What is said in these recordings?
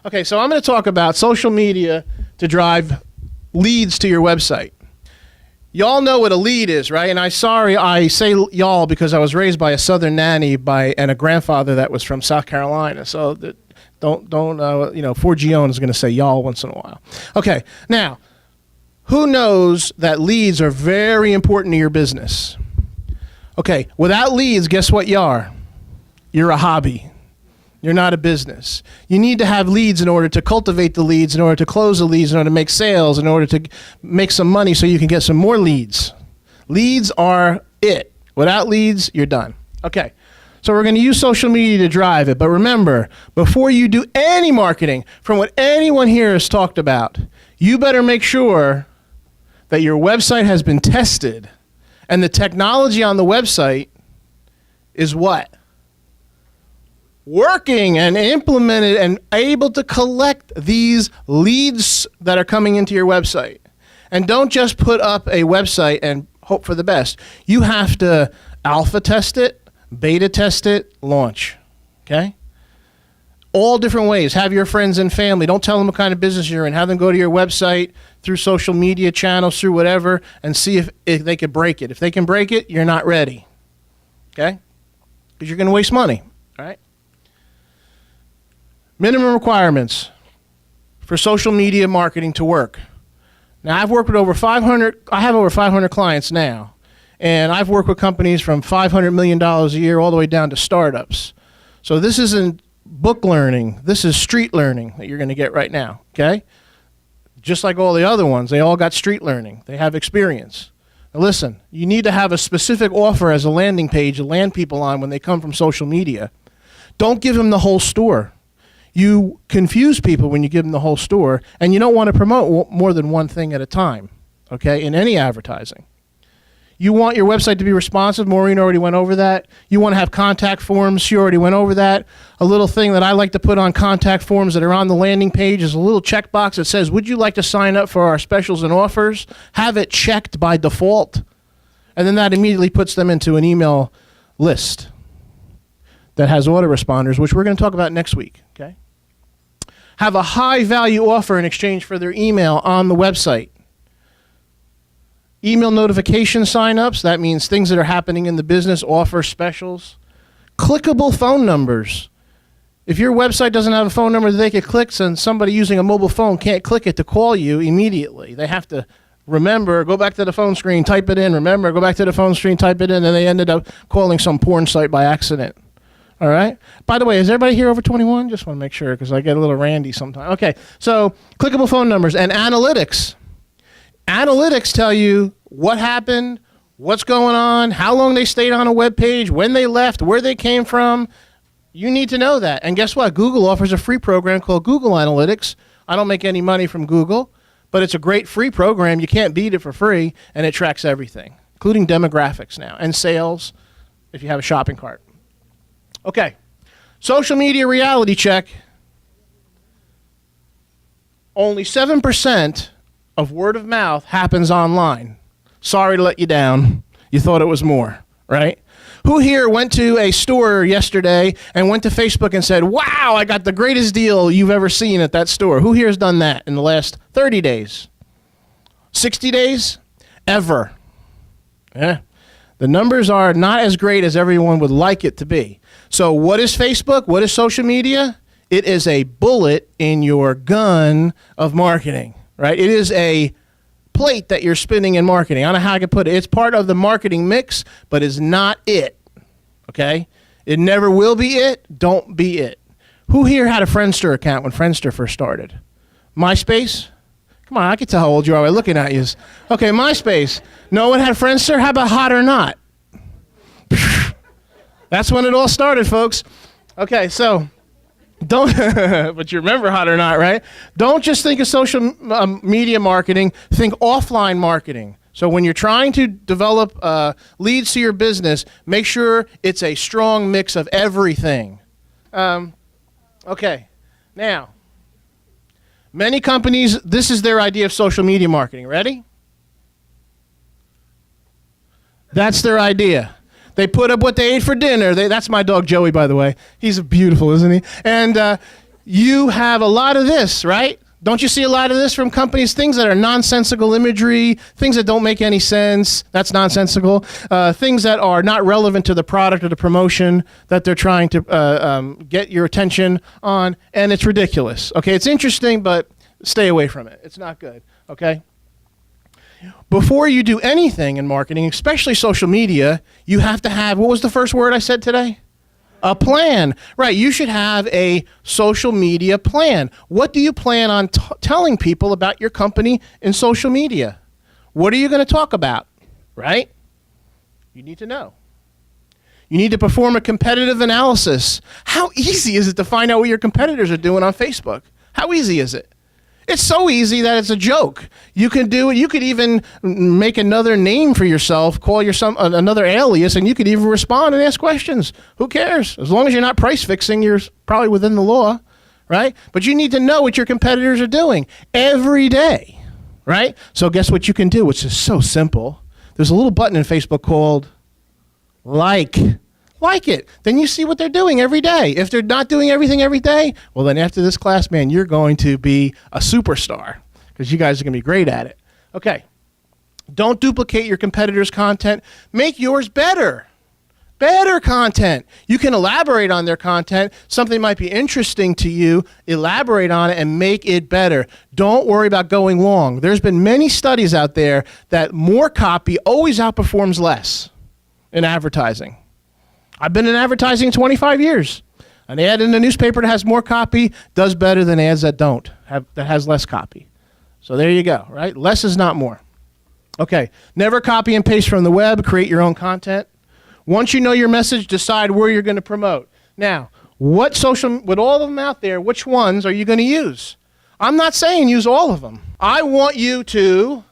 Okay, so I'm going to talk about social media to drive leads to your website. Y'all know what a lead is, right? And I say y'all because I was raised by a Southern nanny and a grandfather that was from South Carolina. So Forgione is going to say y'all once in a while. Okay, now, who knows that leads are very important to your business? Okay, without leads, guess what you are? You're a hobby. You're not a business. You need to have leads in order to cultivate the leads, in order to close the leads, in order to make sales, in order to make some money so you can get some more leads. Leads are it. Without leads, you're done. Okay, so we're going to use social media to drive it. But remember, before you do any marketing, from what anyone here has talked about, you better make sure that your website has been tested and the technology on the website is what? Working and implemented and able to collect these leads that are coming into your website. And don't just put up a website and hope for the best. You have to alpha test it, beta test it, launch. Okay? All different ways. Have your friends and family. Don't tell them what kind of business you're in. Have them go to your website through social media channels, through whatever, and see if they can break it. If they can break it, you're not ready. Okay? Because you're going to waste money. All right? Minimum requirements for social media marketing to work. Now, I have over 500 clients now, and I've worked with companies from $500 million a year all the way down to startups. So this isn't book learning. This is street learning that you're going to get right now, okay? Just like all the other ones, they all got street learning. They have experience. Now listen, you need to have a specific offer as a landing page to land people on when they come from social media. Don't give them the whole store. You confuse people when you give them the whole store, and you don't want to promote more than one thing at a time, okay, in any advertising. You want your website to be responsive. Maureen already went over that. You want to have contact forms. She already went over that. A little thing that I like to put on contact forms that are on the landing page is a little checkbox that says, would you like to sign up for our specials and offers? Have it checked by default. And then that immediately puts them into an email list that has autoresponders, which we're going to talk about next week, okay? Have a high value offer in exchange for their email on the website. Email notification signups, that means things that are happening in the business, offer specials. Clickable phone numbers. If your website doesn't have a phone number that they can click, and somebody using a mobile phone can't click it to call you immediately. They have to remember, go back to the phone screen, type it in, remember, go back to the phone screen, type it in, and they ended up calling some porn site by accident. All right. By the way, is everybody here over 21? Just want to make sure because I get a little randy sometimes. Okay. So clickable phone numbers and analytics. Analytics tell you what happened, what's going on, how long they stayed on a web page, when they left, where they came from. You need to know that. And guess what? Google offers a free program called Google Analytics. I don't make any money from Google, but it's a great free program. You can't beat it for free, and it tracks everything, including demographics now and sales if you have a shopping cart. Okay, social media reality check. Only 7% of word of mouth happens online. Sorry to let you down. You thought it was more, right? Who here went to a store yesterday and went to Facebook and said, wow, I got the greatest deal you've ever seen at that store? Who here has done that in the last 30 days? 60 days? Ever? Yeah. The numbers are not as great as everyone would like it to be. So what is Facebook? What is social media? It is a bullet in your gun of marketing, right? It is a plate that you're spinning in marketing. I don't know how I can put it. It's part of the marketing mix, but it's not it, okay? It never will be it. Don't be it. Who here had a Friendster account when Friendster first started? MySpace? Come on, I can tell how old you are by looking at you. Okay, MySpace. No one had Friendster? How about Hot or Not? That's when it all started, folks. Okay, so don't, but you remember Hot or Not, right? Don't just think of social media marketing, think offline marketing. So when you're trying to develop leads to your business, make sure it's a strong mix of everything. Okay, now, many companies, this is their idea of social media marketing. Ready? That's their idea. They put up what they ate for dinner. That's my dog Joey, by the way. He's beautiful, isn't he? And You have a lot of this, right? Don't you see a lot of this from companies? Things that are nonsensical imagery, things that don't make any sense, that's nonsensical. Things that are not relevant to the product or the promotion that they're trying to get your attention on, and it's ridiculous. Okay, it's interesting, but stay away from it. It's not good, okay? Before you do anything in marketing, especially social media, you have to have, what was the first word I said today? A plan. Right, you should have a social media plan. What do you plan on telling people about your company in social media? What are you going to talk about, right? You need to know. You need to perform a competitive analysis. How easy is it to find out what your competitors are doing on Facebook? How easy is it? It's so easy that it's a joke. You can do it. You could even make another name for yourself, call yourself another alias, and you could even respond and ask questions. Who cares? As long as you're not price fixing, you're probably within the law, right? But you need to know what your competitors are doing every day, right? So guess what you can do, which is so simple. There's a little button in Facebook called like. Like it. Then you see what they're doing every day. If they're not doing everything every day, well, then after this class, man, you're going to be a superstar because you guys are going to be great at it. Okay. Don't duplicate your competitors' content. Make yours better. Better content. You can elaborate on their content. Something might be interesting to you. Elaborate on it and make it better. Don't worry about going long. There's been many studies out there that more copy always outperforms less in advertising. I've been in advertising 25 years. An ad in the newspaper that has more copy does better than ads that don't, that has less copy. So there you go, right? Less is not more. Okay, never copy and paste from the web. Create your own content. Once you know your message, decide where you're going to promote. Now, with all of them out there, which ones are you going to use? I'm not saying use all of them. I want you to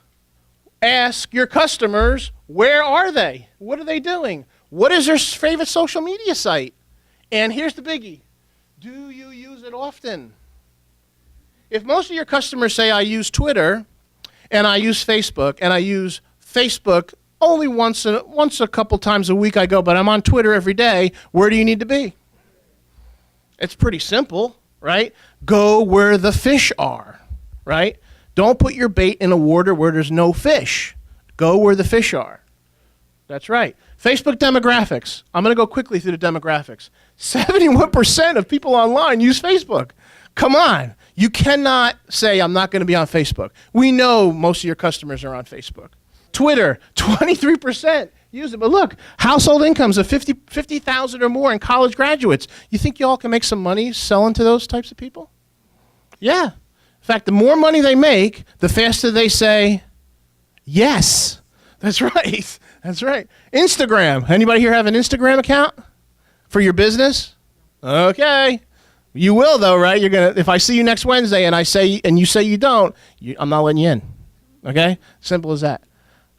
ask your customers, where are they? What are they doing? What is their favorite social media site? And here's the biggie. Do you use it often? If most of your customers say, I use Twitter, and I use Facebook, and I use Facebook only once a couple times a week I go, but I'm on Twitter every day, where do you need to be? It's pretty simple, right? Go where the fish are, right? Don't put your bait in a water where there's no fish. Go where the fish are. That's right. Facebook demographics. I'm going to go quickly through the demographics. 71% of people online use Facebook. Come on. You cannot say, I'm not going to be on Facebook. We know most of your customers are on Facebook. Twitter, 23% use it. But look, household incomes of 50,000 or more and college graduates. You think you all can make some money selling to those types of people? Yeah. In fact, the more money they make, the faster they say, yes. That's right. That's right. Instagram. Anybody here have an Instagram account for your business? Okay. You will though, right? You're gonna. If I see you next Wednesday and you say you don't, I'm not letting you in. Okay? Simple as that.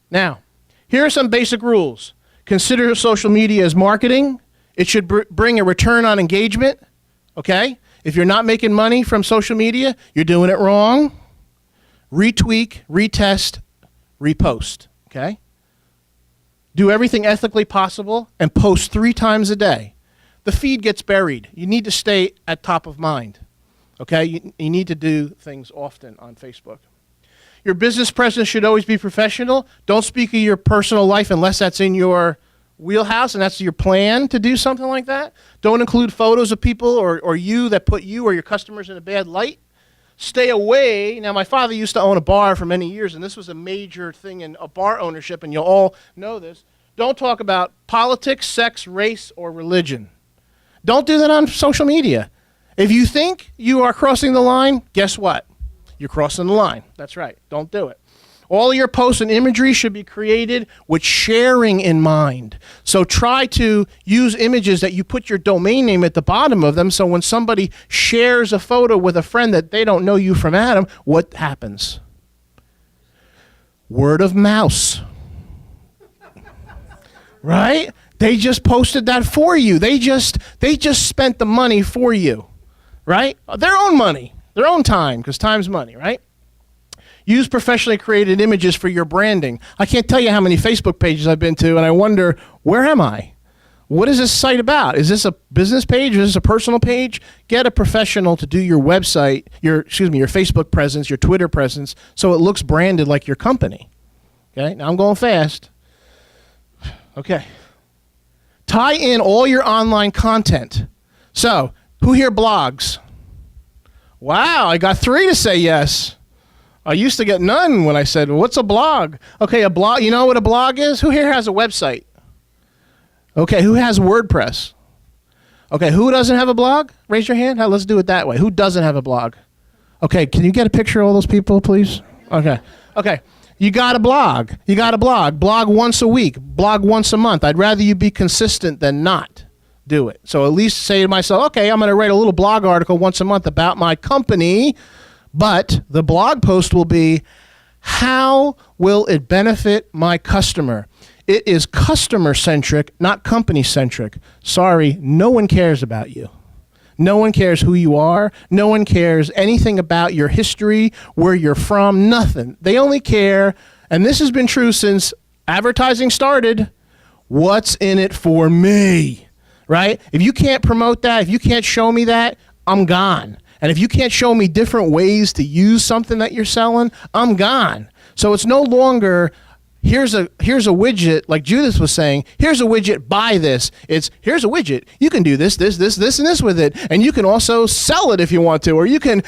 Now, here are some basic rules. Consider social media as marketing. It should bring a return on engagement. Okay? If you're not making money from social media, you're doing it wrong. Retweak, retest, repost. Okay? Do everything ethically possible and post 3 times a day. The feed gets buried. You need to stay at top of mind. Okay? You need to do things often on Facebook. Your business presence should always be professional. Don't speak of your personal life unless that's in your wheelhouse and that's your plan to do something like that. Don't include photos of people or you that put you or your customers in a bad light. Stay away. Now, my father used to own a bar for many years, and this was a major thing in a bar ownership, and you'll all know this. Don't talk about politics, sex, race, or religion. Don't do that on social media. If you think you are crossing the line, guess what? You're crossing the line. That's right. Don't do it. All your posts and imagery should be created with sharing in mind. So try to use images that you put your domain name at the bottom of them, so when somebody shares a photo with a friend that they don't know you from Adam, what happens? Word of mouth. Right? They just posted that for you. They just spent the money for you. Right? Their own money, their own time, because time's money, right? Use professionally created images for your branding. I can't tell you how many Facebook pages I've been to, and I wonder, where am I? What is this site about? Is this a business page? Is this a personal page? Get a professional to do your website, your Facebook presence, your Twitter presence, so it looks branded like your company. Okay, now I'm going fast. Okay. Tie in all your online content. So, who here blogs? Wow, I got 3 to say yes. I used to get none when I said, what's a blog? Okay, a blog, you know what a blog is? Who here has a website? Okay, who has WordPress? Okay, who doesn't have a blog? Raise your hand. Let's do it that way. Who doesn't have a blog? Okay, can you get a picture of all those people, please? Okay. You got a blog. Blog once a week. Blog once a month. I'd rather you be consistent than not do it. So at least say to myself, okay, I'm going to write a little blog article once a month about my company, but the blog post will be, how will it benefit my customer? It is customer-centric, not company-centric. Sorry, no one cares about you. No one cares who you are. No one cares anything about your history, where you're from, nothing. They only care, and this has been true since advertising started, what's in it for me, right? If you can't promote that, if you can't show me that, I'm gone. And if you can't show me different ways to use something that you're selling, I'm gone. So it's no longer, here's a widget, like Judith was saying, here's a widget, buy this. It's, here's a widget, you can do this, and this with it, and you can also sell it if you want to, or you can,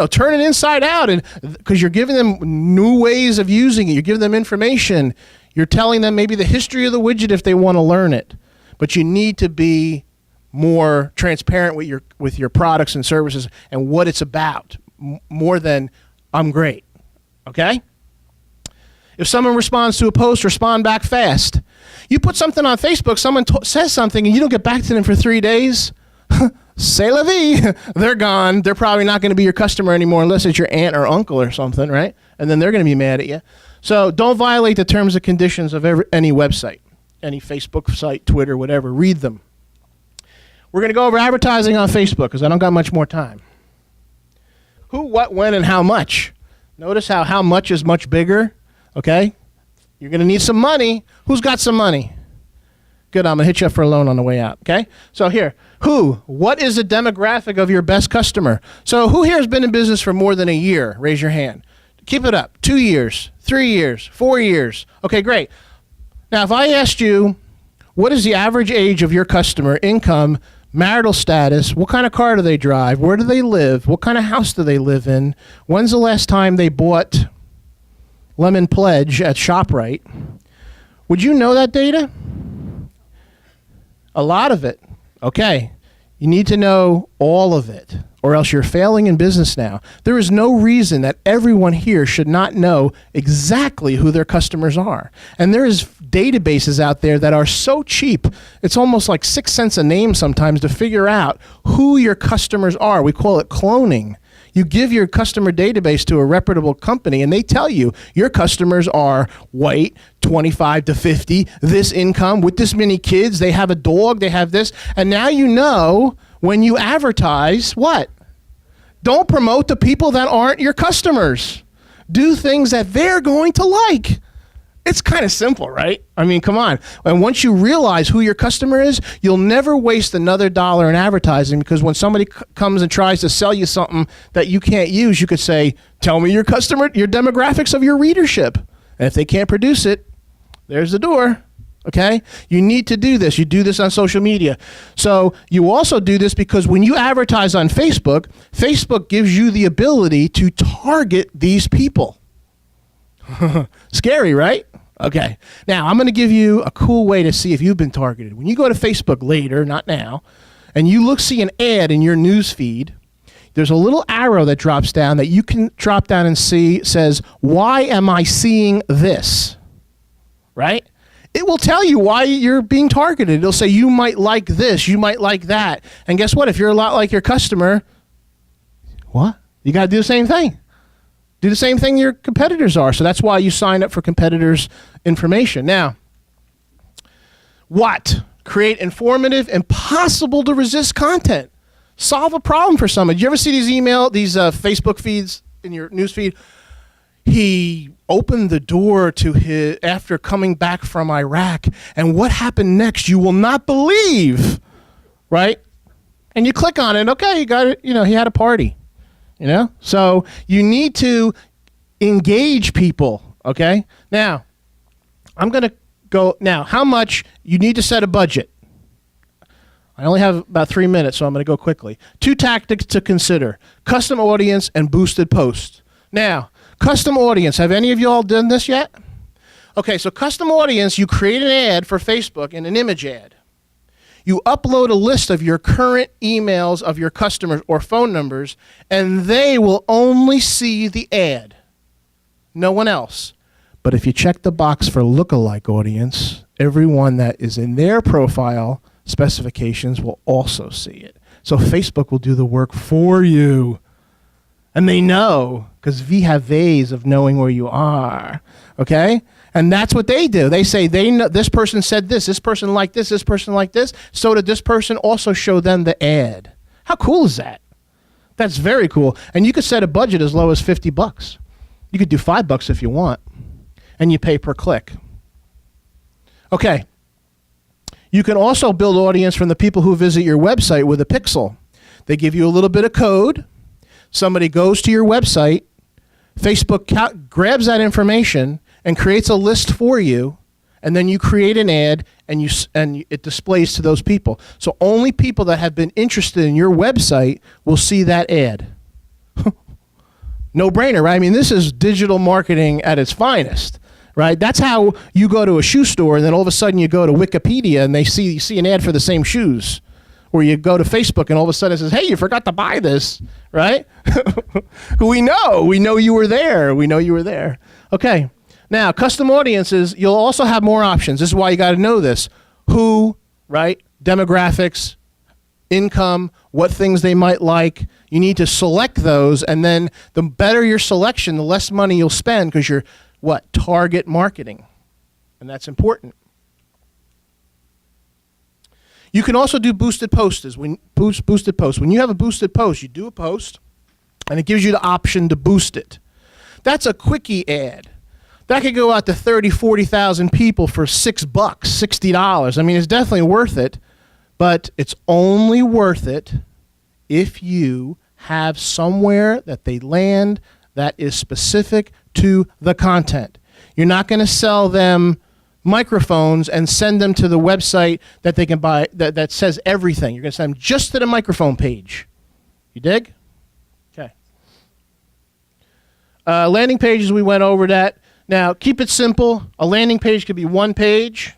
turn it inside out, and because you're giving them new ways of using it, you're giving them information, you're telling them maybe the history of the widget if they want to learn it. But you need to be more transparent with your products and services and what it's about, more than I'm great, okay? If someone responds to a post, respond back fast. You put something on Facebook, someone says something, and you don't get back to them for 3 days, c'est la vie. They're gone. They're probably not going to be your customer anymore unless it's your aunt or uncle or something, right? And then they're going to be mad at you. So don't violate the terms and conditions of any website, any Facebook site, Twitter, whatever. Read them. We're going to go over advertising on Facebook because I don't got much more time. Who, what, when, and how much. Notice how much is much bigger. Okay? You're going to need some money. Who's got some money? Good, I'm going to hit you up for a loan on the way out. Okay? So here, what is the demographic of your best customer? So who here has been in business for more than a year? Raise your hand. Keep it up. 2 years, 3 years, 4 years. Okay, great. Now, if I asked you, what is the average age of your customer, income, marital status, what kind of car do they drive, where do they live, what kind of house do they live in, when's the last time they bought Lemon Pledge at ShopRite, would you know that data? A lot of it. Okay. You need to know all of it, or else you're failing in business now. There is no reason that everyone here should not know exactly who their customers are. And there is databases out there that are so cheap, it's almost like 6 cents a name sometimes to figure out who your customers are. We call it cloning. You give your customer database to a reputable company and they tell you your customers are white, 25 to 50, this income, with this many kids, they have a dog, they have this. And now you know when you advertise, what? Don't promote the people that aren't your customers. Do things that they're going to like. It's kind of simple, right? I mean, come on. And once you realize who your customer is, you'll never waste another dollar in advertising, because when somebody comes and tries to sell you something that you can't use, you could say, tell me your customer, your demographics of your readership. And if they can't produce it, there's the door, okay? You need to do this. You do this on social media. So you also do this because when you advertise on Facebook, Facebook gives you the ability to target these people. Scary, right? Okay. Now, I'm going to give you a cool way to see if you've been targeted. When you go to Facebook later, not now, and you see an ad in your news feed, there's a little arrow that drops down that you can drop down and see, says, why am I seeing this? Right? It will tell you why you're being targeted. It'll say you might like this, you might like that. And guess what? If you're a lot like your customer, what? You got to do the same thing. Do the same thing your competitors are. So that's why you sign up for competitors' information. Now, what? Create informative, impossible to resist content. Solve a problem for someone. Do you ever see these Facebook feeds in your news feed? he opened the door to his, after coming back from Iraq, and what happened next, you will not believe, right? And you click on it, okay, you got it, you know, he had a party, you know? So you need to engage people, okay? Now, I'm gonna go, now, how much, you need to set a budget. I only have about 3 minutes, so I'm gonna go quickly. 2 tactics to consider: custom audience and boosted post. Now, custom audience, have any of you all done this yet? Okay, so custom audience, you create an ad for Facebook and an image ad. You upload a list of your current emails of your customers or phone numbers, and they will only see the ad. No one else. But if you check the box for lookalike audience, everyone that is in their profile specifications will also see it. So Facebook will do the work for you. And they know, because we have ways of knowing where you are, okay? And that's what they do. They say, they know, this person said this person liked this person liked this, so did this person, also show them the ad. How cool is that? That's very cool. And you could set a budget as low as $50. You could do $5 if you want, and you pay per click. Okay. You can also build audience from the people who visit your website with a pixel. They give you a little bit of code. Somebody goes to your website, Facebook grabs that information and creates a list for you, and then you create an ad and it displays to those people. So only people that have been interested in your website will see that ad. No brainer, right? I mean, this is digital marketing at its finest, right? That's how you go to a shoe store and then all of a sudden you go to Wikipedia and you see an ad for the same shoes. Or you go to Facebook and all of a sudden it says, hey, you forgot to buy this, right? We know you were there. We know you were there. Okay, now custom audiences, you'll also have more options. This is why you got to know this. Who, right? Demographics, income, what things they might like. You need to select those, and then the better your selection, the less money you'll spend because you're, what? Target marketing. And that's important. You can also do boosted posts. Boosted posts. When you have a boosted post, you do a post, and it gives you the option to boost it. That's a quickie ad. That could go out to 30, 40,000 people for $6, $60. I mean, it's definitely worth it, but it's only worth it if you have somewhere that they land that is specific to the content. You're not going to sell them microphones and send them to the website that they can buy that says everything. You're going to send them just to the microphone page. You dig? Okay. Landing pages, we went over that. Now, keep it simple. A landing page could be one page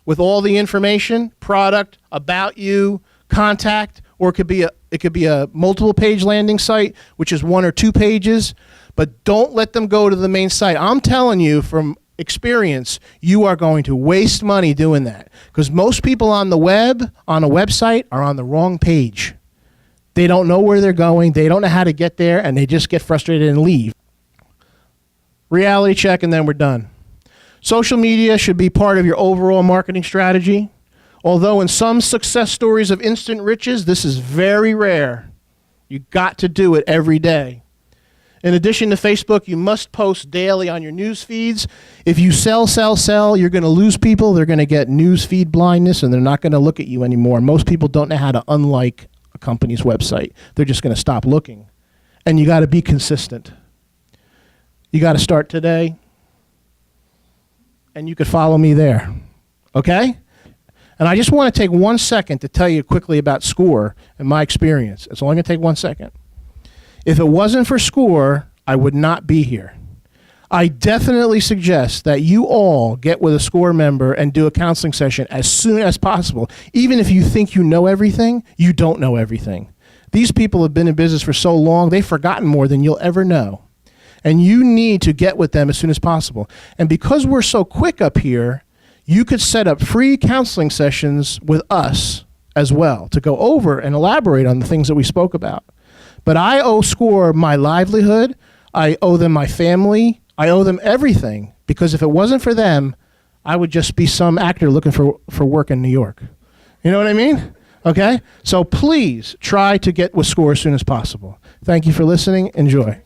with all the information, product, about you, contact, or it could be a multiple page landing site, which is 1 or 2 pages, but don't let them go to the main site. I'm telling you from experience, you are going to waste money doing that because most people on the web, on a website, are on the wrong page. They don't know where they're going, they don't know how to get there, and they just get frustrated and leave. Reality check, and then we're done. Social media should be part of your overall marketing strategy. Although in some success stories of instant riches, this is very rare. You got to do it every day. In addition to Facebook, you must post daily on your news feeds. If you sell, you're going to lose people. They're going to get news feed blindness, and they're not going to look at you anymore. Most people don't know how to unlike a company's website. They're just going to stop looking. And you got to be consistent. You got to start today, and you could follow me there. Okay? And I just want to take 1 second to tell you quickly about SCORE and my experience. It's only going to take 1 second. If it wasn't for SCORE, I would not be here. I definitely suggest that you all get with a SCORE member and do a counseling session as soon as possible. Even if you think you know everything, you don't know everything. These people have been in business for so long, they've forgotten more than you'll ever know. And you need to get with them as soon as possible. And because we're so quick up here, you could set up free counseling sessions with us as well to go over and elaborate on the things that we spoke about. But I owe SCORE my livelihood. I owe them my family. I owe them everything, because if it wasn't for them, I would just be some actor looking for work in New York. You know what I mean? Okay? So please try to get with SCORE as soon as possible. Thank you for listening. Enjoy.